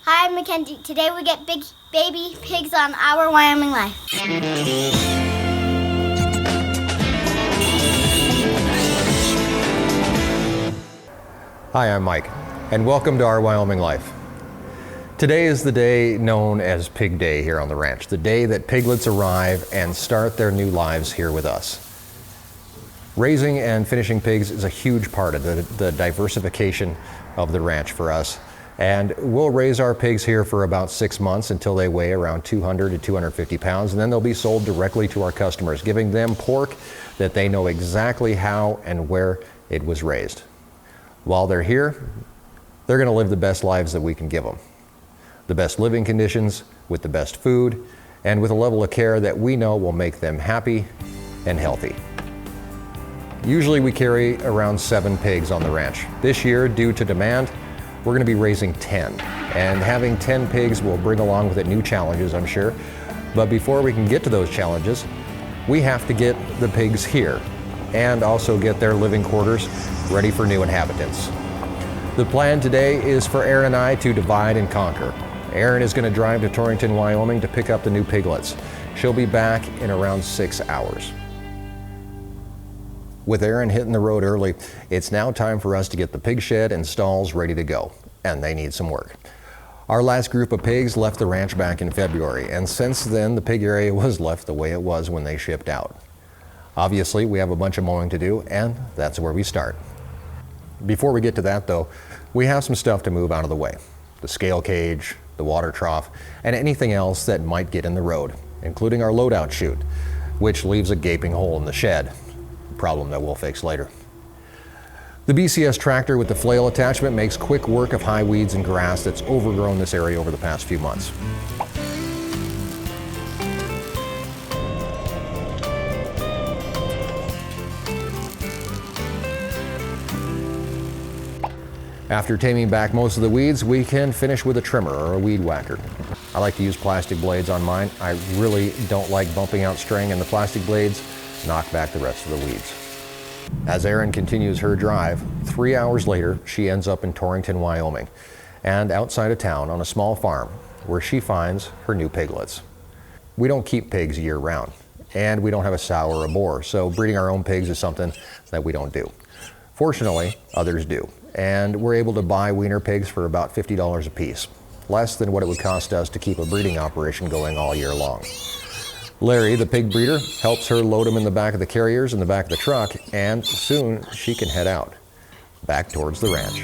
Hi, I'm Mackenzie. Today we get big baby pigs on Our Wyoming Life. Hi, I'm Mike, and welcome to Our Wyoming Life. Today is the day known as Pig Day here on the ranch, the day that piglets arrive and start their new lives here with us. Raising and finishing pigs is a huge part of the diversification of the ranch for us. And we'll raise our pigs here for about 6 months until they weigh around 200 to 250 pounds, and then they'll be sold directly to our customers, giving them pork that they know exactly how and where it was raised. While they're here, they're going to live the best lives that we can give them. The best living conditions, with the best food, and with a level of care that we know will make them happy and healthy. Usually we carry around 7 pigs on the ranch. This year, due to demand, we're going to be raising 10. And having 10 pigs will bring along with it new challenges, I'm sure. But before we can get to those challenges, we have to get the pigs here and also get their living quarters ready for new inhabitants. The plan today is for Erin and I to divide and conquer. Erin is going to drive to Torrington, Wyoming to pick up the new piglets. She'll be back in around 6 hours. With Erin hitting the road early, it's now time for us to get the pig shed and stalls ready to go, and they need some work. Our last group of pigs left the ranch back in February, and since then the pig area was left the way it was when they shipped out. Obviously, we have a bunch of mowing to do, and that's where we start. Before we get to that though, we have some stuff to move out of the way. The scale cage, the water trough, and anything else that might get in the road, including our loadout chute, which leaves a gaping hole in the shed. Problem that we'll fix later. The BCS tractor with the flail attachment makes quick work of high weeds and grass that's overgrown this area over the past few months. After taming back most of the weeds, we can finish with a trimmer or a weed whacker. I like to use plastic blades on mine. I really don't like bumping out string, and the plastic blades knock back the rest of the weeds. As Erin continues her drive, 3 hours later, she ends up in Torrington, Wyoming, and outside of town on a small farm where she finds her new piglets. We don't keep pigs year round, and we don't have a sow or a boar, so breeding our own pigs is something that we don't do. Fortunately, others do, and we're able to buy wiener pigs for about $50 a piece, less than what it would cost us to keep a breeding operation going all year long. Larry, the pig breeder, helps her load them in the back of the carriers in the back of the truck, and soon she can head out, back towards the ranch.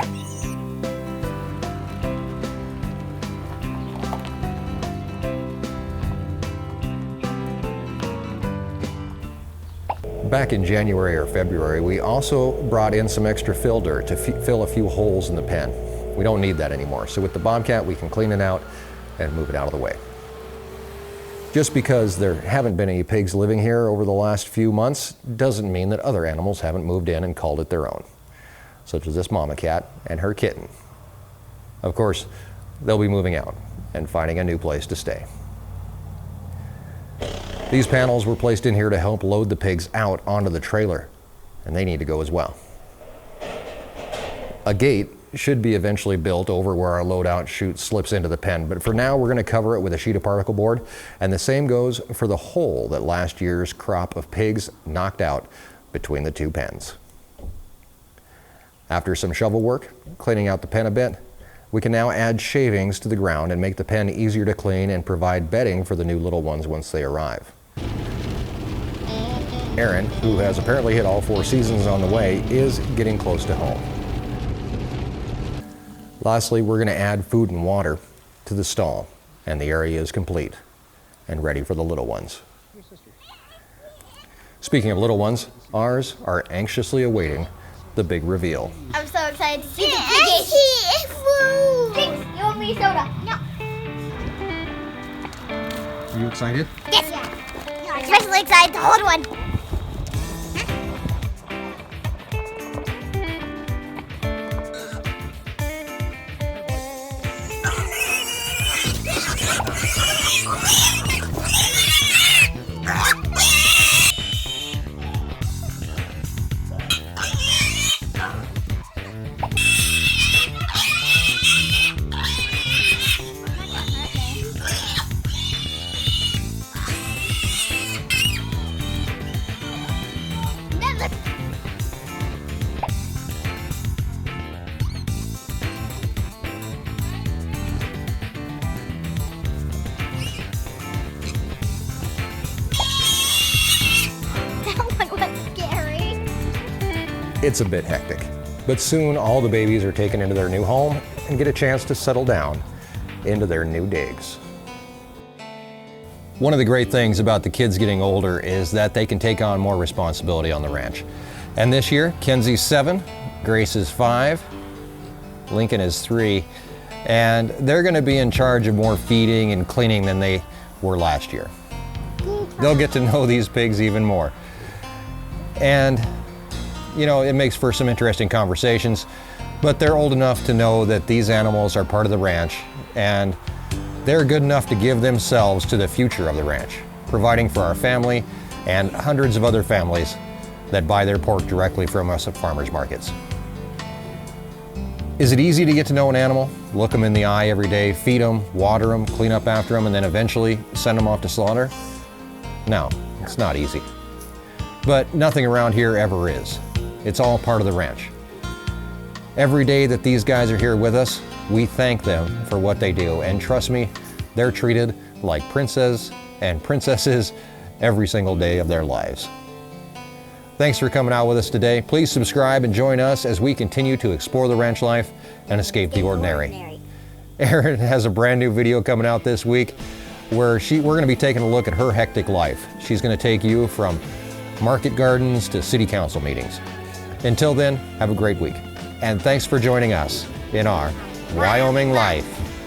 Back in January or February, we also brought in some extra fill dirt to fill a few holes in the pen. We don't need that anymore, so with the Bobcat we can clean it out and move it out of the way. Just because there haven't been any pigs living here over the last few months doesn't mean that other animals haven't moved in and called it their own, such as this mama cat and her kitten. Of course, they'll be moving out and finding a new place to stay. These panels were placed in here to help load the pigs out onto the trailer, and they need to go as well. A gate should be eventually built over where our loadout chute slips into the pen, but for now we're going to cover it with a sheet of particle board, and the same goes for the hole that last year's crop of pigs knocked out between the two pens. After some shovel work, cleaning out the pen a bit, we can now add shavings to the ground and make the pen easier to clean and provide bedding for the new little ones once they arrive. Erin, who has apparently hit all 4 seasons on the way, is getting close to home. Lastly, we're going to add food and water to the stall, and the area is complete and ready for the little ones. Speaking of little ones, ours are anxiously awaiting the big reveal. I'm so excited to see the piggies. Pigs, you want me soda? No. Are you excited? Yes. Yeah. Especially excited to hold one. it's a bit hectic. But soon all the babies are taken into their new home and get a chance to settle down into their new digs. One of the great things about the kids getting older is that they can take on more responsibility on the ranch. And this year, Kenzie's 7, Grace is 5, Lincoln is 3, and they're going to be in charge of more feeding and cleaning than they were last year. They'll get to know these pigs even more. And, you know, it makes for some interesting conversations, but they're old enough to know that these animals are part of the ranch, and they're good enough to give themselves to the future of the ranch, providing for our family and hundreds of other families that buy their pork directly from us at farmers markets. Is it easy to get to know an animal, look them in the eye every day, feed them, water them, clean up after them, and then eventually send them off to slaughter? No, it's not easy. But nothing around here ever is. It's all part of the ranch. Every day that these guys are here with us, we thank them for what they do, and trust me, they're treated like princes and princesses every single day of their lives. Thanks for coming out with us today. Please subscribe and join us as we continue to explore the ranch life and escape the ordinary. Erin has a brand new video coming out this week where we're going to be taking a look at her hectic life. She's going to take you from market gardens to city council meetings. Until then, have a great week. And thanks for joining us in Our Wyoming Life.